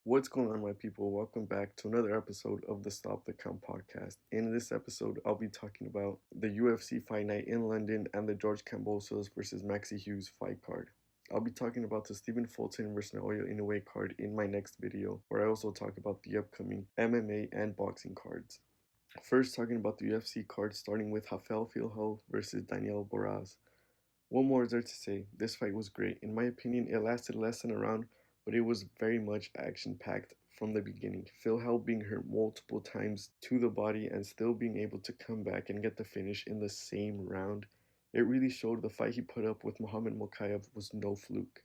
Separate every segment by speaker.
Speaker 1: What's going on, my people? Welcome back to another episode of the Stop the Count podcast. In this episode, I'll be talking about the UFC Fight Night in London and the Georgekambosos versus Maxi Hughes fight card. I'll be talking about the Stephen Fulton versus Naoya Inoue card in my next video, where I also talk about the upcoming MMA and boxing cards. First, talking about the UFC card, starting with Jafelfilho versus Danielmarcos. What more is there to say? This fight was great. In my opinion, it lasted less than a round, but it was very much action packed from the beginning. Phil Hell being hurt multiple times to the body and still being able to come back and get the finish in the same round. It really showed the fight he put up with Muhammad Mokaev was no fluke.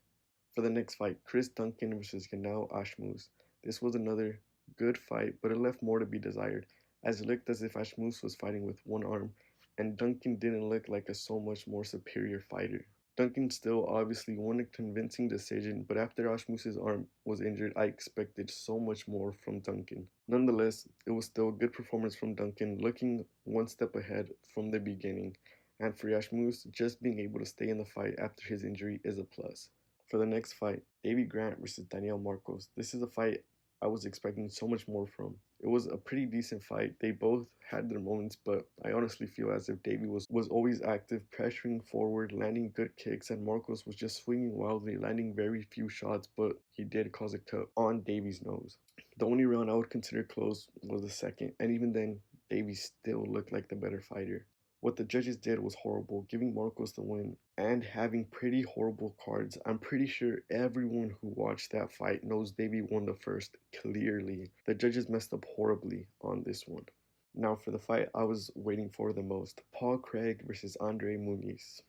Speaker 1: For the next fight, chrisduncan versus yanalashmouz. This was another good fight, but it left more to be desired, as it looked as if Ashmouz was fighting with one arm, and Duncan didn't look like a so much more superior fighter. Duncan still obviously won a convincing decision, but after Ashmouz's arm was injured, I expected so much more from Duncan. Nonetheless, it was still a good performance from Duncan, looking one step ahead from the beginning, and for Ashmouz, just being able to stay in the fight after his injury is a plus. For the next fight, daveygrant versus danielmarcos. This is a fight I was expecting so much more from. It was a pretty decent fight. They both had their moments, but I honestly feel as if Davey was always active, pressuring forward, landing good kicks, and Marcos was just swinging wildly, landing very few shots, but he did cause a cut on Davey's nose. The only round I would consider close was the second, and even then, Davey still looked like the better fighter. What the judges did was horrible, giving Marcos the win and having pretty horrible cards. I'm pretty sure everyone who watched that fight knows Davey won the first, clearly. The judges messed up horribly on this one. Now for the fight I was waiting for the most, Paulcraig versus andresmuniz.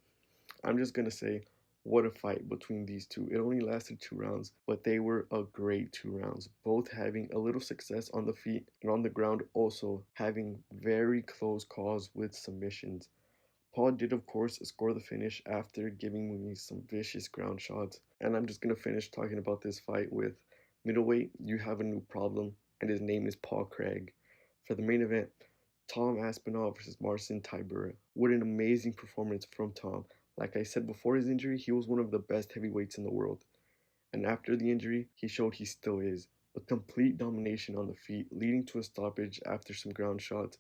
Speaker 1: I'm just gonna say, what a fight between these two. It only lasted 2 rounds, but they were a great 2 rounds, both having a little success on the feet and on the ground, also having very close calls with submissions. Paul did, of course, score the finish after giving Muniz some vicious ground shots. And I'm just gonna finish talking about this fight with middleweight, you have a new problem, and his name is Paul Craig. For the main event, tomaspinall versus mercintybura. What an amazing performance from Tom. Like I said before his injury, he was one of the best heavyweights in the world. And after the injury, he showed he still is. A complete domination on the feet, leading to a stoppage after some ground shots.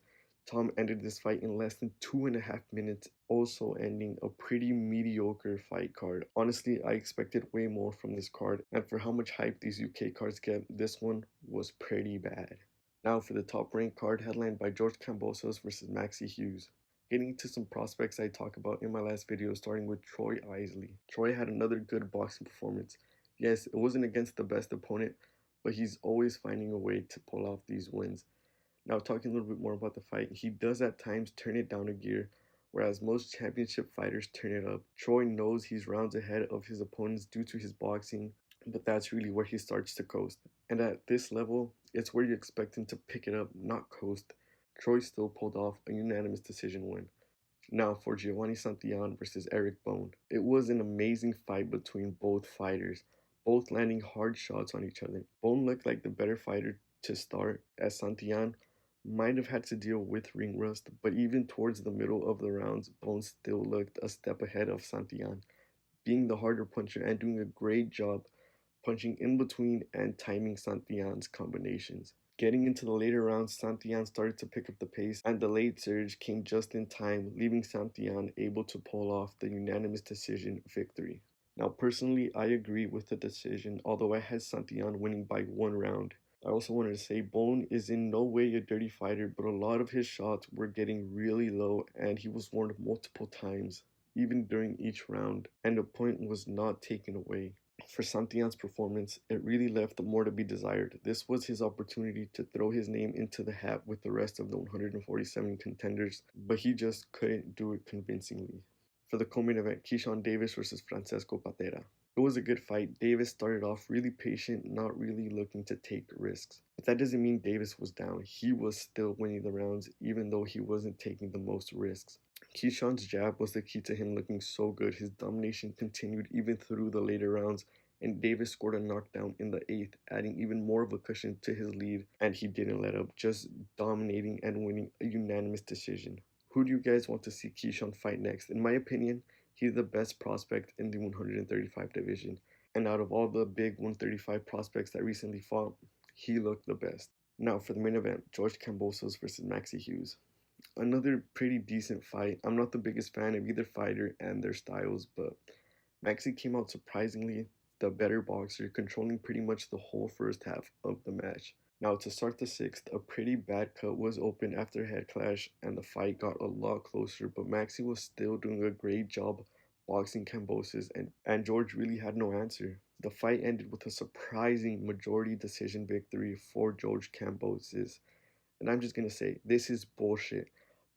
Speaker 1: Tom ended this fight in less than 2.5 minutes, also ending a pretty mediocre fight card. Honestly, I expected way more from this card, and for how much hype these UK cards get, this one was pretty bad. Now for the top ranked card headlined by Georgekambosos versus Maxi Hughes. Getting into some prospects I talked about in my last video, starting with Troyisley. Troy had another good boxing performance. Yes, it wasn't against the best opponent, but he's always finding a way to pull off these wins. Now, talking a little bit more about the fight, he does at times turn it down a gear, whereas most championship fighters turn it up. Troy knows he's rounds ahead of his opponents due to his boxing, but that's really where he starts to coast. And at this level, it's where you expect him to pick it up, not coast. Troy still pulled off a unanimous decision win. Now for giovannisantillan versus erickbone. It was an amazing fight between both fighters, both landing hard shots on each other. Bone looked like the better fighter to start, as Santillan might have had to deal with ring rust, but even towards the middle of the rounds, Bone still looked a step ahead of Santillan, being the harder puncher and doing a great job punching in between and timing Santillan's combinations. Getting into the later rounds, Santillan started to pick up the pace, and the late surge came just in time, leaving Santillan able to pull off the unanimous decision victory. Now, personally, I agree with the decision, although I had Santillan winning by 1 round. I also wanted to say Bone is in no way a dirty fighter, but a lot of his shots were getting really low, and he was warned multiple times, even during each round, and the point was not taken away. For Santillan's performance, it really left more to be desired. This was his opportunity to throw his name into the hat with the rest of the 147 contenders, but he just couldn't do it convincingly. For the co-main event, keyshawndavis versus Francesco Patera. It was a good fight. Davis started off really patient, not really looking to take risks. But that doesn't mean Davis was down. He was still winning the rounds, even though he wasn't taking the most risks. Keyshawn's jab was the key to him looking so good. His domination continued even through the later rounds, and Davis scored a knockdown in the 8th, adding even more of a cushion to his lead, and he didn't let up, just dominating and winning a unanimous decision. Who do you guys want to see Keyshawn fight next? In my opinion, he's the best prospect in the 135 division, And out of all the big 135 prospects that recently fought, he looked the best. Now for the main event, George Kambosos versus Maxi Hughes. Another pretty decent fight. I'm not the biggest fan of either fighter and their styles, but Maxi came out surprisingly the better boxer, controlling pretty much the whole first half of the match. Now, to start the sixth, a pretty bad cut was opened after a head clash, and the fight got a lot closer, but Maxi was still doing a great job boxing Kambosos, and George really had no answer. The fight ended with a surprising majority decision victory for George Kambosos. And I'm just gonna say, this is bullshit.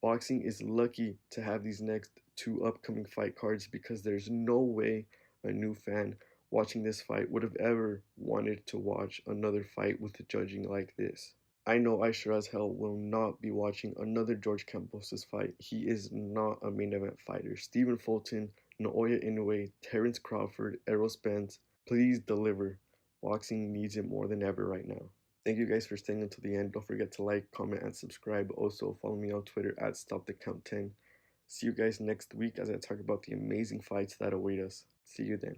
Speaker 1: Boxing is lucky to have these next two upcoming fight cards because there's no way a new fan watching this fight would have ever wanted to watch another fight with the judging like this. I know I sure as hell will not be watching another George Kambosos fight. He is not a main event fighter. Stephen Fulton, Naoya Inoue, Terrence Crawford, Errol Spence, please deliver. Boxing needs it more than ever right now. Thank you guys for staying until the end. Don't forget to like, comment, and subscribe. Also, follow me on Twitter at StopTheCount10. See you guys next week as I talk about the amazing fights that await us. See you then.